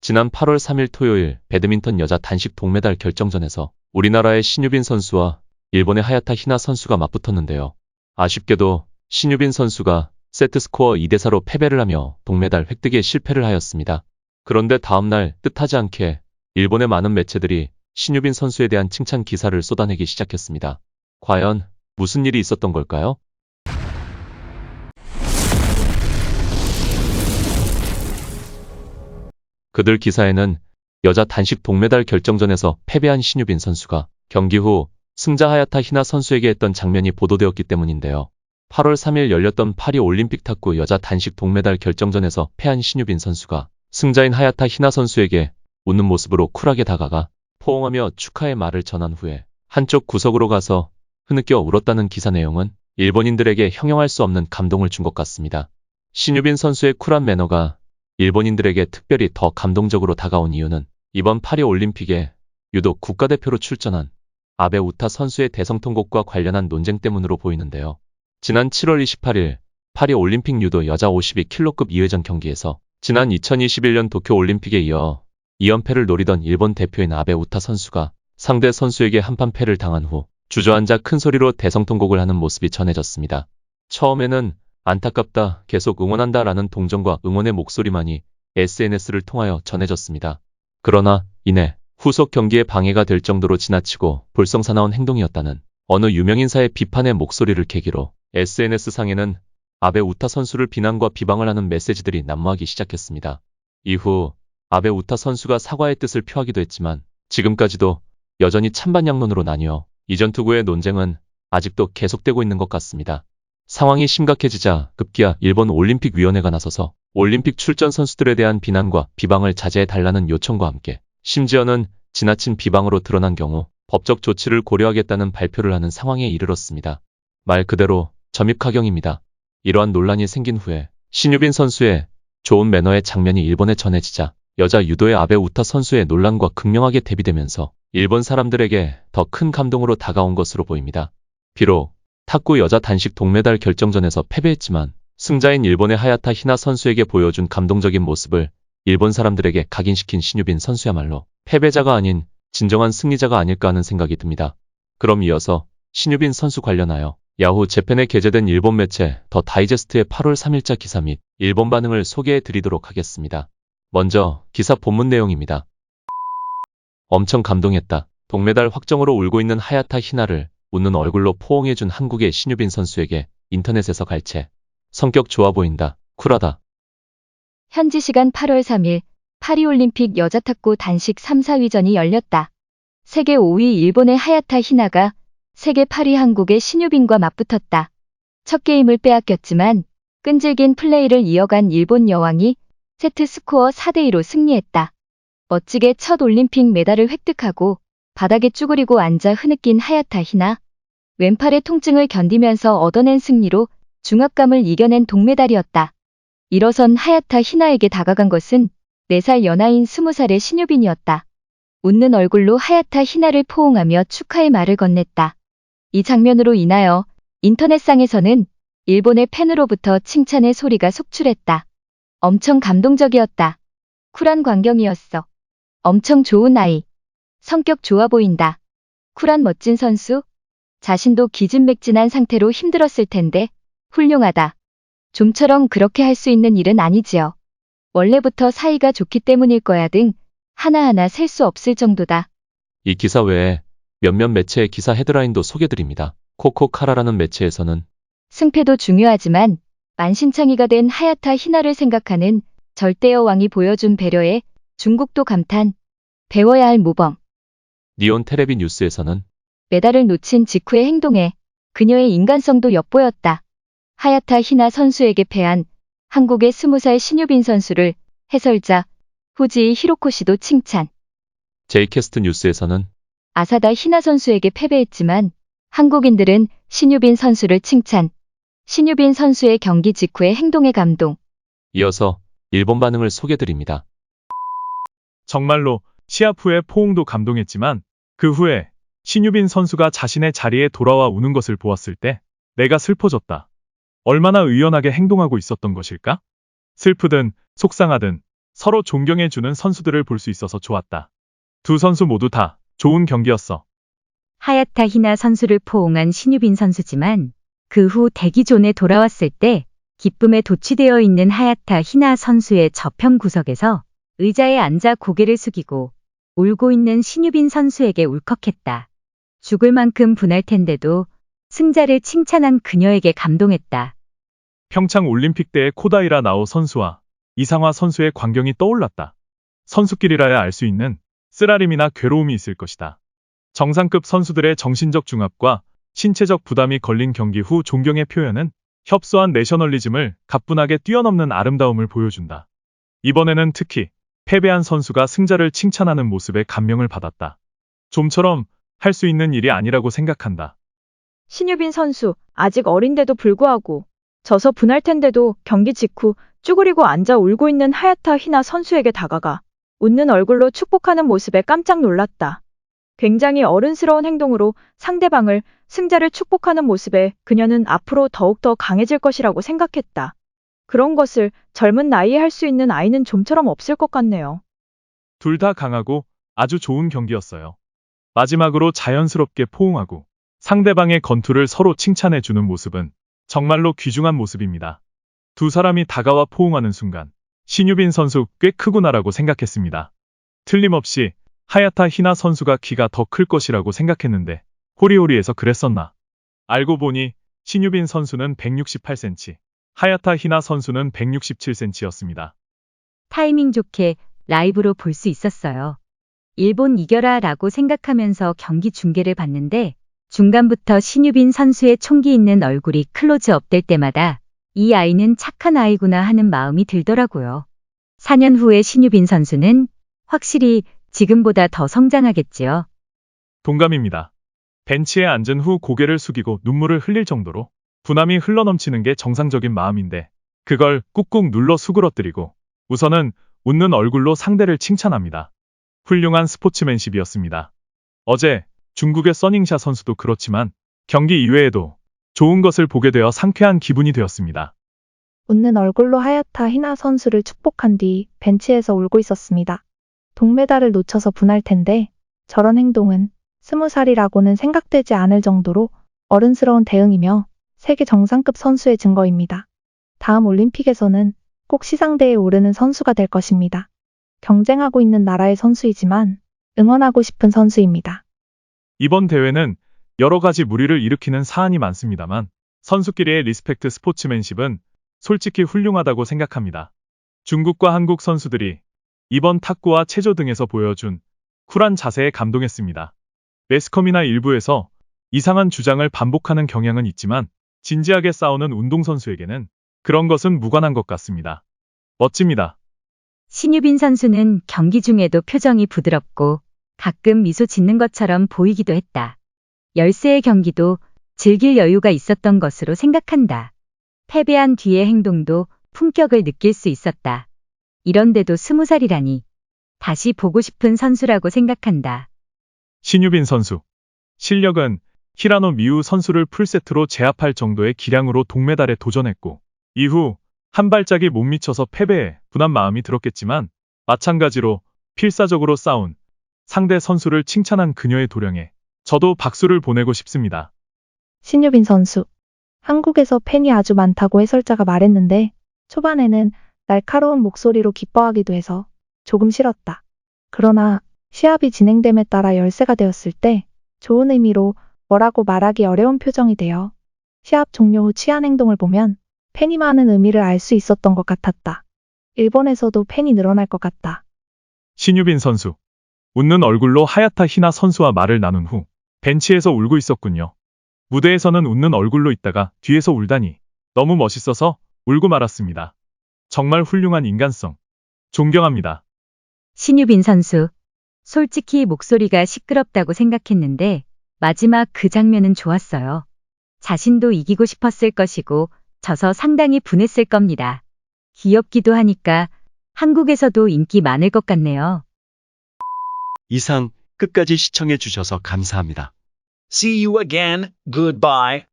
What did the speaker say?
지난 8월 3일 토요일 배드민턴 여자 단식 동메달 결정전에서 우리나라의 신유빈 선수와 일본의 하야타 히나 선수가 맞붙었는데요. 아쉽게도 신유빈 선수가 세트스코어 2대4로 패배를 하며 동메달 획득에 실패를 하였습니다. 그런데 다음날 뜻하지 않게 일본의 많은 매체들이 신유빈 선수에 대한 칭찬 기사를 쏟아내기 시작했습니다. 과연 무슨 일이 있었던 걸까요? 그들 기사에는 여자 단식 동메달 결정전에서 패배한 신유빈 선수가 경기 후 승자 하야타 히나 선수에게 했던 장면이 보도되었기 때문인데요. 8월 3일 열렸던 파리 올림픽 탁구 여자 단식 동메달 결정전에서 패한 신유빈 선수가 승자인 하야타 히나 선수에게 웃는 모습으로 쿨하게 다가가 포옹하며 축하의 말을 전한 후에 한쪽 구석으로 가서 흐느껴 울었다는 기사 내용은 일본인들에게 형용할 수 없는 감동을 준 것 같습니다. 신유빈 선수의 쿨한 매너가 일본인들에게 특별히 더 감동적으로 다가온 이유는 이번 파리 올림픽에 유독 국가대표로 출전한 아베 우타 선수의 대성통곡과 관련한 논쟁 때문으로 보이는데요. 지난 7월 28일 파리 올림픽 유도 여자 52kg급 2회전 경기에서 지난 2021년 도쿄올림픽에 이어 2연패를 노리던 일본 대표인 아베 우타 선수가 상대 선수에게 한판 패를 당한 후 주저앉아 큰 소리로 대성통곡을 하는 모습이 전해졌습니다. 처음에는 안타깝다, 계속 응원한다 라는 동정과 응원의 목소리만이 SNS를 통하여 전해졌습니다. 그러나 이내 후속 경기에 방해가 될 정도로 지나치고 볼썽사나운 행동이었다는 어느 유명인사의 비판의 목소리를 계기로 SNS상에는 아베 우타 선수를 비난과 비방을 하는 메시지들이 난무하기 시작했습니다. 이후 아베 우타 선수가 사과의 뜻을 표하기도 했지만 지금까지도 여전히 찬반양론으로 나뉘어 이전 투구의 논쟁은 아직도 계속되고 있는 것 같습니다. 상황이 심각해지자 급기야 일본 올림픽위원회가 나서서 올림픽 출전 선수들에 대한 비난과 비방을 자제해달라는 요청과 함께 심지어는 지나친 비방으로 드러난 경우 법적 조치를 고려하겠다는 발표를 하는 상황에 이르렀습니다. 말 그대로 점입가경입니다. 이러한 논란이 생긴 후에 신유빈 선수의 좋은 매너의 장면이 일본에 전해지자 여자 유도의 아베 우타 선수의 논란과 극명하게 대비되면서 일본 사람들에게 더 큰 감동으로 다가온 것으로 보입니다. 비록 탁구 여자 단식 동메달 결정전에서 패배했지만 승자인 일본의 하야타 히나 선수에게 보여준 감동적인 모습을 일본 사람들에게 각인시킨 신유빈 선수야말로 패배자가 아닌 진정한 승리자가 아닐까 하는 생각이 듭니다. 그럼 이어서 신유빈 선수 관련하여 야후 재팬에 게재된 일본 매체 더 다이제스트의 8월 3일자 기사 및 일본 반응을 소개해 드리도록 하겠습니다. 먼저 기사 본문 내용입니다. 엄청 감동했다. 동메달 확정으로 울고 있는 하야타 히나를 웃는 얼굴로 포옹해준 한국의 신유빈 선수에게 인터넷에서 갈채. 성격 좋아 보인다. 쿨하다. 현지 시간 8월 3일 파리올림픽 여자 탁구 단식 3, 4위전이 열렸다. 세계 5위 일본의 하야타 히나가 세계 8위 한국의 신유빈과 맞붙었다. 첫 게임을 빼앗겼지만 끈질긴 플레이를 이어간 일본 여왕이 세트 스코어 4대2로 승리했다. 멋지게 첫 올림픽 메달을 획득하고 바닥에 쭈그리고 앉아 흐느낀 하야타 히나. 왼팔의 통증을 견디면서 얻어낸 승리로 중압감을 이겨낸 동메달이었다. 일어선 하야타 히나에게 다가간 것은 4살 연하인 20살의 신유빈이었다. 웃는 얼굴로 하야타 히나를 포옹하며 축하의 말을 건넸다. 이 장면으로 인하여 인터넷상에서는 일본의 팬으로부터 칭찬의 소리가 속출했다. 엄청 감동적이었다. 쿨한 광경이었어. 엄청 좋은 아이. 성격 좋아 보인다. 쿨한 멋진 선수. 자신도 기진맥진한 상태로 힘들었을 텐데 훌륭하다. 좀처럼 그렇게 할 수 있는 일은 아니지요. 원래부터 사이가 좋기 때문일 거야 등 하나하나 셀 수 없을 정도다. 이 기사 외에 몇몇 매체의 기사 헤드라인도 소개드립니다. 코코카라라는 매체에서는 승패도 중요하지만 만신창이가 된 하야타 히나를 생각하는 절대여왕이 보여준 배려에 중국도 감탄. 배워야 할 모범. 니온 테레비 뉴스에서는 메달을 놓친 직후의 행동에 그녀의 인간성도 엿보였다. 하야타 히나 선수에게 패한 한국의 20살 신유빈 선수를 해설자 후지이 히로코 씨도 칭찬. 제이캐스트 뉴스에서는 아사다 히나 선수에게 패배했지만 한국인들은 신유빈 선수를 칭찬. 신유빈 선수의 경기 직후의 행동에 감동. 이어서 일본 반응을 소개드립니다. 정말로 시합 후에 포옹도 감동했지만 그 후에 신유빈 선수가 자신의 자리에 돌아와 우는 것을 보았을 때 내가 슬퍼졌다. 얼마나 의연하게 행동하고 있었던 것일까? 슬프든 속상하든 서로 존경해주는 선수들을 볼 수 있어서 좋았다. 두 선수 모두 다 좋은 경기였어. 하야타 히나 선수를 포옹한 신유빈 선수지만 그 후 대기존에 돌아왔을 때 기쁨에 도취되어 있는 하야타 히나 선수의 저편 구석에서 의자에 앉아 고개를 숙이고 울고 있는 신유빈 선수에게 울컥했다. 죽을 만큼 분할 텐데도 승자를 칭찬한 그녀에게 감동했다. 평창 올림픽 때의 코다이라 나오 선수와 이상화 선수의 광경이 떠올랐다. 선수끼리라야 알 수 있는 쓰라림이나 괴로움이 있을 것이다. 정상급 선수들의 정신적 중압과 신체적 부담이 걸린 경기 후 존경의 표현은 협소한 내셔널리즘을 가뿐하게 뛰어넘는 아름다움을 보여준다. 이번에는 특히 패배한 선수가 승자를 칭찬하는 모습에 감명을 받았다. 좀처럼 할 수 있는 일이 아니라고 생각한다. 신유빈 선수, 아직 어린데도 불구하고 져서 분할 텐데도 경기 직후 쭈그리고 앉아 울고 있는 하야타 히나 선수에게 다가가 웃는 얼굴로 축복하는 모습에 깜짝 놀랐다. 굉장히 어른스러운 행동으로 상대방을, 승자를 축복하는 모습에 그녀는 앞으로 더욱더 강해질 것이라고 생각했다. 그런 것을 젊은 나이에 할 수 있는 아이는 좀처럼 없을 것 같네요. 둘 다 강하고 아주 좋은 경기였어요. 마지막으로 자연스럽게 포옹하고 상대방의 건투를 서로 칭찬해주는 모습은 정말로 귀중한 모습입니다. 두 사람이 다가와 포옹하는 순간 신유빈 선수 꽤 크구나라고 생각했습니다. 틀림없이 하야타 히나 선수가 키가 더 클 것이라고 생각했는데 호리호리해서 그랬었나. 알고 보니 신유빈 선수는 168cm, 하야타 히나 선수는 167cm였습니다. 타이밍 좋게 라이브로 볼 수 있었어요. 일본 이겨라 라고 생각하면서 경기 중계를 봤는데 중간부터 신유빈 선수의 총기 있는 얼굴이 클로즈업 될 때마다 이 아이는 착한 아이구나 하는 마음이 들더라고요. 4년 후에 신유빈 선수는 확실히 지금보다 더 성장하겠지요. 동감입니다. 벤치에 앉은 후 고개를 숙이고 눈물을 흘릴 정도로 분함이 흘러넘치는 게 정상적인 마음인데 그걸 꾹꾹 눌러 수그러뜨리고 우선은 웃는 얼굴로 상대를 칭찬합니다. 훌륭한 스포츠맨십이었습니다. 어제 중국의 써닝샤 선수도 그렇지만 경기 이외에도 좋은 것을 보게 되어 상쾌한 기분이 되었습니다. 웃는 얼굴로 하야타 히나 선수를 축복한 뒤 벤치에서 울고 있었습니다. 동메달을 놓쳐서 분할 텐데 저런 행동은 20살이라고는 생각되지 않을 정도로 어른스러운 대응이며 세계 정상급 선수의 증거입니다. 다음 올림픽에서는 꼭 시상대에 오르는 선수가 될 것입니다. 경쟁하고 있는 나라의 선수이지만 응원하고 싶은 선수입니다. 이번 대회는 여러 가지 무리를 일으키는 사안이 많습니다만 선수끼리의 리스펙트 스포츠맨십은 솔직히 훌륭하다고 생각합니다. 중국과 한국 선수들이 이번 탁구와 체조 등에서 보여준 쿨한 자세에 감동했습니다. 매스컴이나 일부에서 이상한 주장을 반복하는 경향은 있지만 진지하게 싸우는 운동선수에게는 그런 것은 무관한 것 같습니다. 멋집니다. 신유빈 선수는 경기 중에도 표정이 부드럽고 가끔 미소 짓는 것처럼 보이기도 했다. 열세의 경기도 즐길 여유가 있었던 것으로 생각한다. 패배한 뒤의 행동도 품격을 느낄 수 있었다. 이런데도 20살이라니 다시 보고 싶은 선수라고 생각한다. 신유빈 선수. 실력은 히라노 미우 선수를 풀세트로 제압할 정도의 기량으로 동메달에 도전했고 이후 한 발짝이 못 미쳐서 패배에 분한 마음이 들었겠지만 마찬가지로 필사적으로 싸운 상대 선수를 칭찬한 그녀의 도량에 저도 박수를 보내고 싶습니다. 신유빈 선수. 한국에서 팬이 아주 많다고 해설자가 말했는데 초반에는 날카로운 목소리로 기뻐하기도 해서 조금 싫었다. 그러나 시합이 진행됨에 따라 열세가 되었을 때 좋은 의미로 뭐라고 말하기 어려운 표정이 되어 시합 종료 후 취한 행동을 보면 팬이 많은 의미를 알 수 있었던 것 같았다. 일본에서도 팬이 늘어날 것 같다. 신유빈 선수. 웃는 얼굴로 하야타 히나 선수와 말을 나눈 후 벤치에서 울고 있었군요. 무대에서는 웃는 얼굴로 있다가 뒤에서 울다니 너무 멋있어서 울고 말았습니다. 정말 훌륭한 인간성. 존경합니다. 신유빈 선수. 솔직히 목소리가 시끄럽다고 생각했는데 마지막 그 장면은 좋았어요. 자신도 이기고 싶었을 것이고 져서 상당히 분했을 겁니다. 귀엽기도 하니까 한국에서도 인기 많을 것 같네요. 이상 끝까지 시청해 주셔서 감사합니다. See you again. Goodbye.